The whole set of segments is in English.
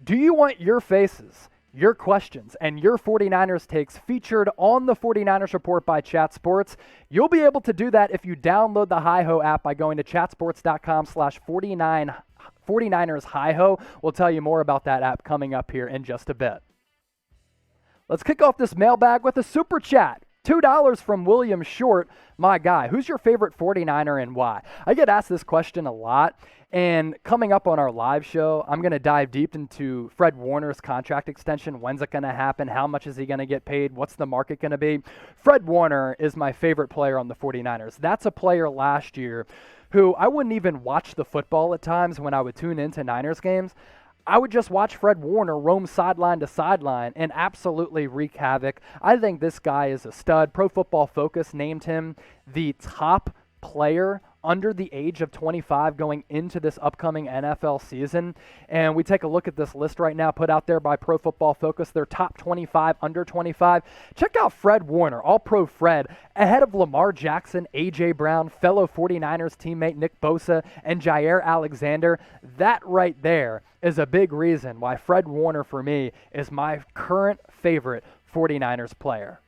Do you want your faces, your questions, and your 49ers takes featured on the 49ers Report by Chat Sports? You'll be able to do that if you download the HiHo app by going to chatsports.com/49ers HiHo. We'll tell you more about that app coming up here in just a bit. Let's kick off this mailbag with a super chat. $2 from William Short. My guy, who's your favorite 49er and why? I get asked this question a lot, and coming up on our live show, I'm going to dive deep into Fred Warner's contract extension. When's it going to happen? How much is he going to get paid? What's the market going to be? Fred Warner is my favorite player on the 49ers. That's a player last year who I wouldn't even watch the football at times when I would tune into Niners games. I would just watch Fred Warner roam sideline to sideline and absolutely wreak havoc. I think this guy is a stud. Pro Football Focus named him the top player under the age of 25 going into this upcoming NFL season. And we take a look at this list right now put out there by Pro Football Focus, their top 25 under 25. Check out Fred Warner, All-Pro Fred, ahead of Lamar Jackson, A.J. Brown, fellow 49ers teammate Nick Bosa, and Jair Alexander. That right there is a big reason why Fred Warner, for me, is my current favorite 49ers player.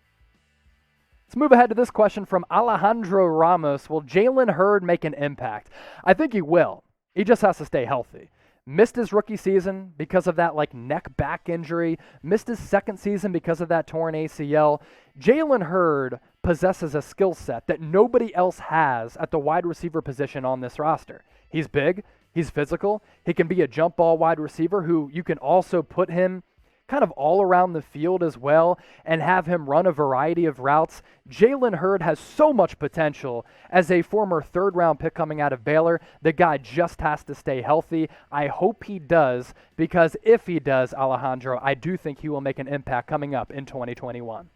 Let's move ahead to this question from Alejandro Ramos. Will Jalen Hurd make an impact? I think he will. He just has to stay healthy. Missed his rookie season because of that neck back injury. Missed his second season because of that torn ACL. Jalen Hurd possesses a skill set that nobody else has at the wide receiver position on this roster. He's big. He's physical. He can be a jump ball wide receiver who you can also put him kind of all around the field as well and have him run a variety of routes. Jalen Hurd has so much potential as a former third-round pick coming out of Baylor. The guy just has to stay healthy. I hope he does, because if he does, Alejandro, I do think he will make an impact coming up in 2021.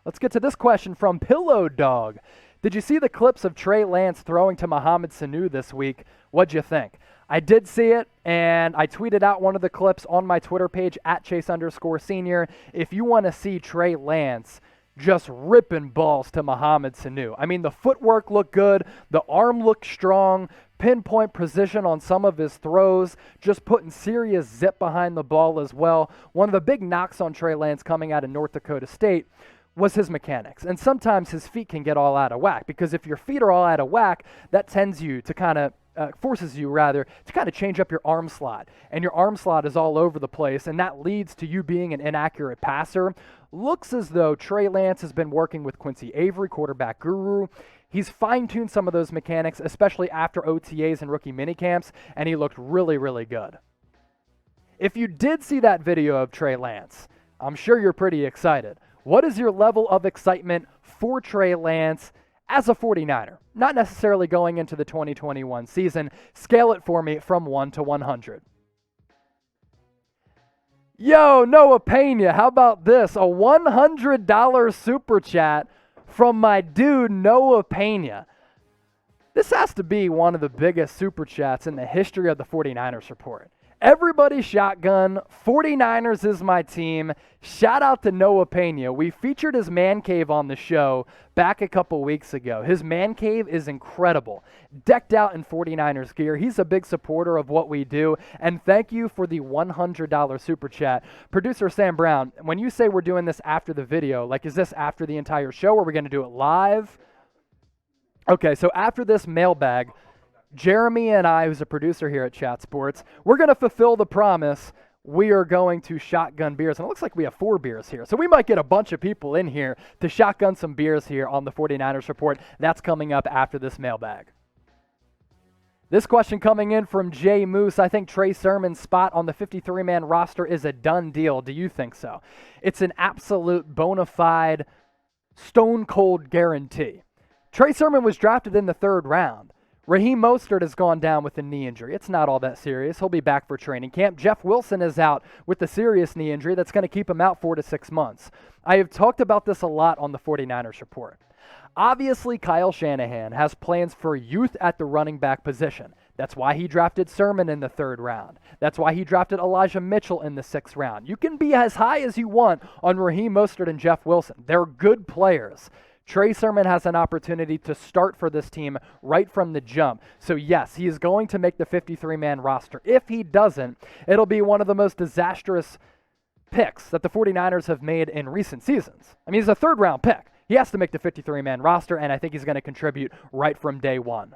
Let's get to this question from Pillow Dog. Did you see the clips of Trey Lance throwing to Mohammed Sanu this week? What'd you think? I did see it, and I tweeted out one of the clips on my Twitter page at @Chase_Senior. If you want to see Trey Lance just ripping balls to Mohammed Sanu. I mean, the footwork looked good, the arm looked strong, pinpoint precision on some of his throws, just putting serious zip behind the ball as well. One of the big knocks on Trey Lance coming out of North Dakota State was his mechanics. And sometimes his feet can get all out of whack, because if your feet are all out of whack, that tends you to forces you to kind of change up your arm slot. And your arm slot is all over the place, and that leads to you being an inaccurate passer. Looks as though Trey Lance has been working with Quincy Avery, quarterback guru. He's fine-tuned some of those mechanics, especially after OTAs and rookie minicamps, and he looked really, really good. If you did see that video of Trey Lance, I'm sure you're pretty excited. What is your level of excitement for Trey Lance as a 49er? Not necessarily going into the 2021 season. Scale it for me from 1 to 100. Yo, Noah Pena, how about this? A $100 super chat from my dude, Noah Pena. This has to be one of the biggest super chats in the history of the 49ers Report. Everybody shotgun, 49ers is my team. Shout out to Noah Pena. We featured his man cave on the show back a couple weeks ago. His man cave is incredible. Decked out in 49ers gear. He's a big supporter of what we do. And thank you for the $100 super chat. Producer Sam Brown, when you say we're doing this after the video, is this after the entire show, or are we going to do it live? Okay, so after this mailbag, Jeremy and I, who's a producer here at Chat Sports, we're going to fulfill the promise. We are going to shotgun beers. And it looks like we have 4 beers here. So we might get a bunch of people in here to shotgun some beers here on the 49ers Report. That's coming up after this mailbag. This question coming in from Jay Moose. I think Trey Sermon's spot on the 53-man roster is a done deal. Do you think so? It's an absolute bona fide, stone-cold guarantee. Trey Sermon was drafted in the 3rd round. Raheem Mostert has gone down with a knee injury. It's not all that serious. He'll be back for training camp. Jeff Wilson is out with a serious knee injury that's going to keep him out 4 to 6 months. I have talked about this a lot on the 49ers Report. Obviously, Kyle Shanahan has plans for youth at the running back position. That's why he drafted Sermon in the 3rd round. That's why he drafted Elijah Mitchell in the 6th round. You can be as high as you want on Raheem Mostert and Jeff Wilson. They're good players. Trey Sermon has an opportunity to start for this team right from the jump. So yes, he is going to make the 53-man roster. If he doesn't, it'll be one of the most disastrous picks that the 49ers have made in recent seasons. I mean, he's a third-round pick. He has to make the 53-man roster, and I think he's going to contribute right from day one.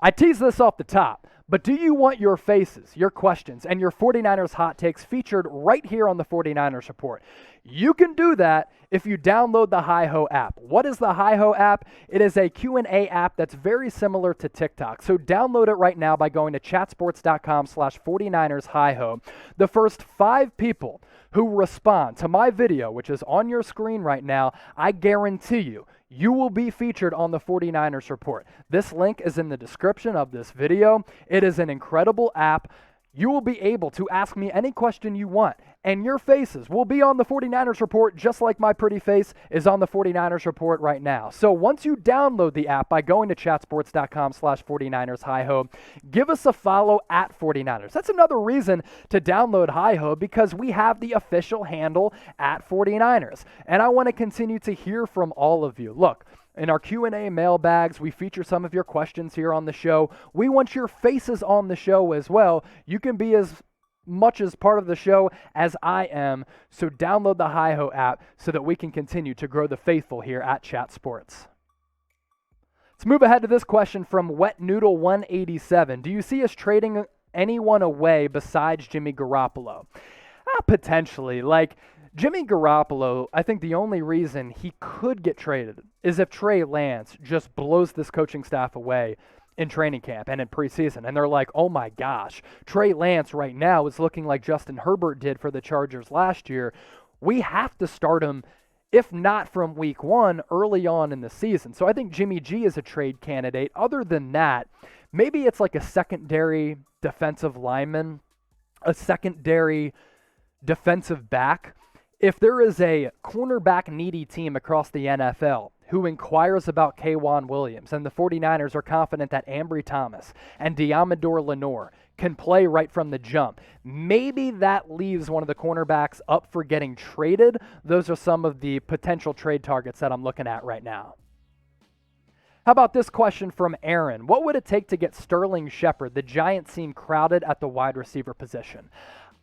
I teased this off the top, but do you want your faces, your questions, and your 49ers hot takes featured right here on the 49ers Report? You can do that if you download the HiHo app. What is the HiHo app? It is a Q&A app that's very similar to TikTok. So download it right now by going to chatsports.com/49ersHiHo. The first 5 people who respond to my video, which is on your screen right now, I guarantee you will be featured on the 49ers Report. This link is in the description of this video. It is an incredible app. You will be able to ask me any question you want, and your faces will be on the 49ers Report just like my pretty face is on the 49ers Report right now. So once you download the app by going to chatsports.com/49ersHiHo, give us a follow at 49ers. That's another reason to download HiHo, because we have the official handle at 49ers. And I want to continue to hear from all of you. Look, in our Q&A mailbags, we feature some of your questions here on the show. We want your faces on the show as well. You can be as much as part of the show as I am, so download the HiHo app so that we can continue to grow the faithful here at Chat Sports. Let's move ahead to this question from Wet Noodle 187. Do you see us trading anyone away besides Jimmy Garoppolo? Potentially. Like, Jimmy Garoppolo, I think the only reason he could get traded is if Trey Lance just blows this coaching staff away in training camp and in preseason. And they're like, oh my gosh, Trey Lance right now is looking like Justin Herbert did for the Chargers last year. We have to start him, if not from week 1, early on in the season. So I think Jimmy G is a trade candidate. Other than that, maybe it's like a secondary defensive lineman, a secondary defensive back. If there is a cornerback needy team across the NFL who inquires about K'Wan Williams, and the 49ers are confident that Ambry Thomas and Diamador Lenore can play right from the jump, maybe that leaves one of the cornerbacks up for getting traded. Those are some of the potential trade targets that I'm looking at right now. How about this question from Aaron? What would it take to get Sterling Shepard? The Giants seem crowded at the wide receiver position.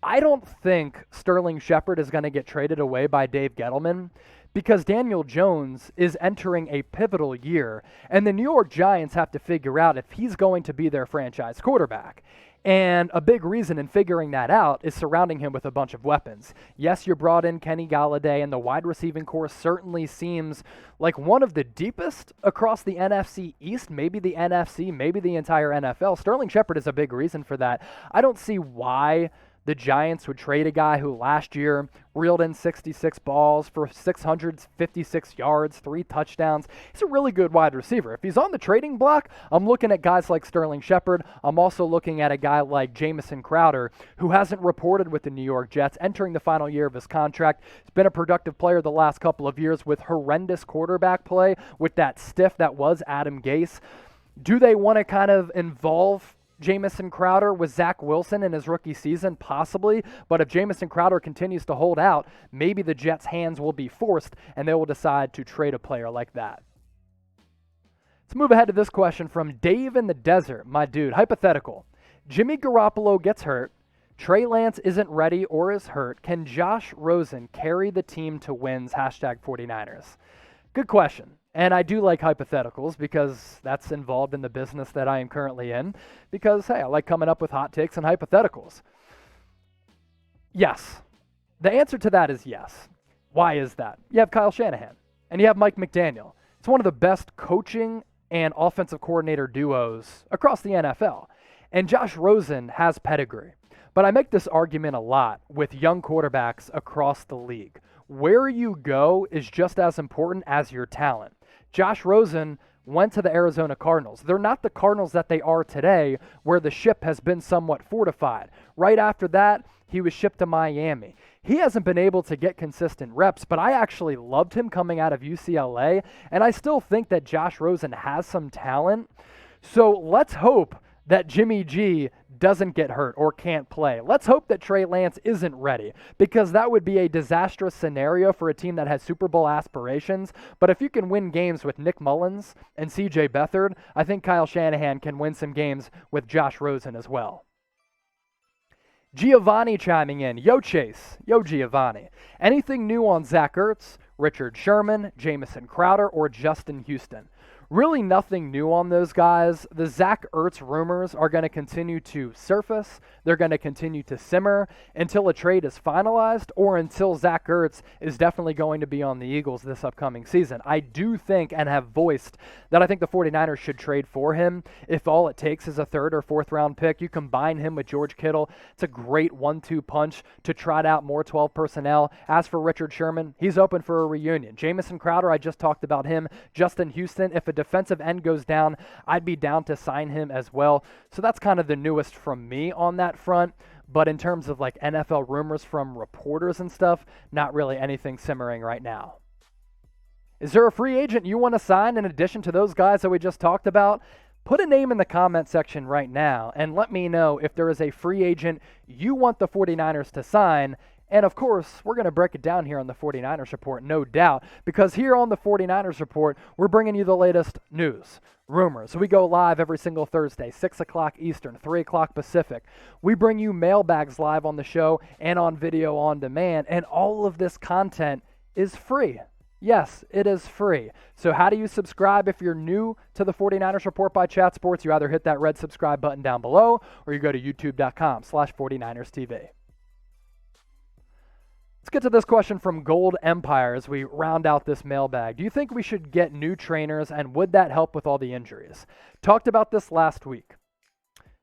I don't think Sterling Shepard is going to get traded away by Dave Gettleman, because Daniel Jones is entering a pivotal year, and the New York Giants have to figure out if he's going to be their franchise quarterback. And a big reason in figuring that out is surrounding him with a bunch of weapons. Yes, you brought in Kenny Galladay, and the wide receiving core certainly seems like one of the deepest across the NFC East, maybe the NFC, maybe the entire NFL. Sterling Shepard is a big reason for that. I don't see why the Giants would trade a guy who last year reeled in 66 balls for 656 yards, 3 touchdowns. He's a really good wide receiver. If he's on the trading block, I'm looking at guys like Sterling Shepard. I'm also looking at a guy like Jameson Crowder, who hasn't reported with the New York Jets, entering the final year of his contract. He's been a productive player the last couple of years with horrendous quarterback play, with that stiff that was Adam Gase. Do they want to kind of involve Jameson Crowder with Zach Wilson in his rookie season? Possibly, but if Jameson Crowder continues to hold out, maybe the Jets' hands will be forced and they will decide to trade a player like that. Let's move ahead to this question from Dave in the Desert. My dude, hypothetical. Jimmy Garoppolo gets hurt. Trey Lance isn't ready or is hurt. Can Josh Rosen carry the team to wins? #49ers. Good question. And I do like hypotheticals because that's involved in the business that I am currently in. Because, hey, I like coming up with hot takes and hypotheticals. Yes. The answer to that is yes. Why is that? You have Kyle Shanahan and you have Mike McDaniel. It's one of the best coaching and offensive coordinator duos across the NFL. And Josh Rosen has pedigree. But I make this argument a lot with young quarterbacks across the league. Where you go is just as important as your talent. Josh Rosen went to the Arizona Cardinals. They're not the Cardinals that they are today, where the ship has been somewhat fortified. Right after that, he was shipped to Miami. He hasn't been able to get consistent reps, but I actually loved him coming out of UCLA, and I still think that Josh Rosen has some talent. So let's hope that Jimmy G doesn't get hurt or can't play. Let's hope that Trey Lance isn't ready, because that would be a disastrous scenario for a team that has Super Bowl aspirations. But if you can win games with Nick Mullins and C.J. Beathard, I think Kyle Shanahan can win some games with Josh Rosen as well. Giovanni chiming in. Yo, Chase. Yo, Giovanni. Anything new on Zach Ertz, Richard Sherman, Jameson Crowder, or Justin Houston? Really nothing new on those guys. The Zach Ertz rumors are going to continue to surface. They're going to continue to simmer until a trade is finalized or until Zach Ertz is definitely going to be on the Eagles this upcoming season. I do think and have voiced that I think the 49ers should trade for him. If all it takes is a third or fourth round pick, you combine him with George Kittle. It's a great 1-2 punch to trot out more 12 personnel. As for Richard Sherman, he's open for a reunion. Jameson Crowder, I just talked about him. Justin Houston, if a defensive end goes down, I'd be down to sign him as well. So that's kind of the newest from me on that front. But in terms of like NFL rumors from reporters and stuff, not really anything simmering right now. Is there a free agent you want to sign in addition to those guys that we just talked about? Put a name in the comment section right now and let me know if there is a free agent you want the 49ers to sign. And of course, we're going to break it down here on the 49ers Report, no doubt, because here on the 49ers Report, we're bringing you the latest news, rumors. So we go live every single Thursday, 6 o'clock Eastern, 3 o'clock Pacific. We bring you mailbags live on the show and on video on demand, and all of this content is free. Yes, it is free. So how do you subscribe if you're new to the 49ers Report by Chat Sports? You either hit that red subscribe button down below or you go to youtube.com/49erstv. Let's get to this question from Gold Empire as we round out this mailbag. Do you think we should get new trainers, and would that help with all the injuries? Talked about this last week.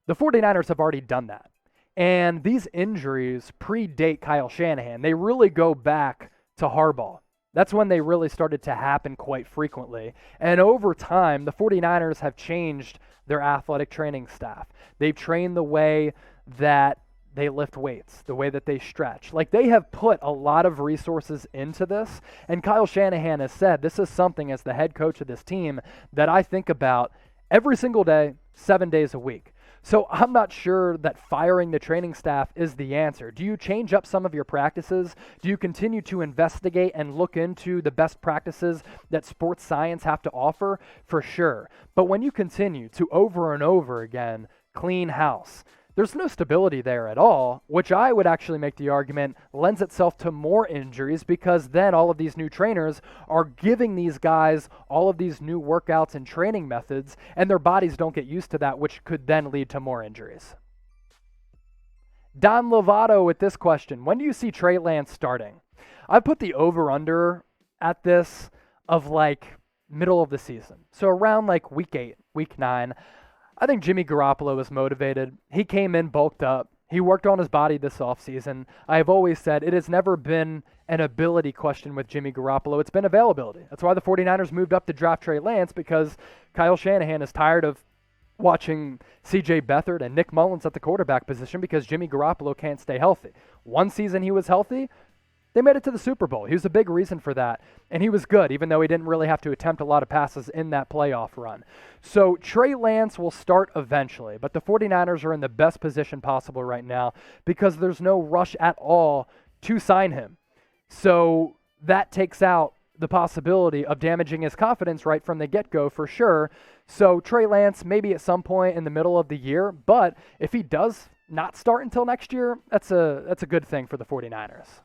The 49ers have already done that. And these injuries predate Kyle Shanahan. They really go back to Harbaugh. That's when they really started to happen quite frequently. And over time, the 49ers have changed their athletic training staff. They've trained the way that they lift weights, the way that they stretch. Like, they have put a lot of resources into this, and Kyle Shanahan has said this is something as the head coach of this team that I think about every single day, 7 days a week. So I'm not sure that firing the training staff is the answer. Do you change up some of your practices? Do you continue to investigate and look into the best practices that sports science have to offer? For sure. But when you continue to over and over again clean house, there's no stability there at all, which I would actually make the argument lends itself to more injuries, because then all of these new trainers are giving these guys all of these new workouts and training methods, and their bodies don't get used to that, which could then lead to more injuries. Don Lovato with this question. When do you see Trey Lance starting? I put the over-under at this of like middle of the season. So around like week 8, week 9. I think Jimmy Garoppolo is motivated. He came in bulked up. He worked on his body this offseason. I have always said it has never been an ability question with Jimmy Garoppolo. It's been availability. That's why the 49ers moved up to draft Trey Lance, because Kyle Shanahan is tired of watching C.J. Beathard and Nick Mullins at the quarterback position because Jimmy Garoppolo can't stay healthy. One season he was healthy. They made it to the Super Bowl. He was a big reason for that, and he was good, even though he didn't really have to attempt a lot of passes in that playoff run. So Trey Lance will start eventually, but the 49ers are in the best position possible right now because there's no rush at all to sign him. So that takes out the possibility of damaging his confidence right from the get-go for sure. So Trey Lance maybe at some point in the middle of the year, but if he does not start until next year, that's a good thing for the 49ers.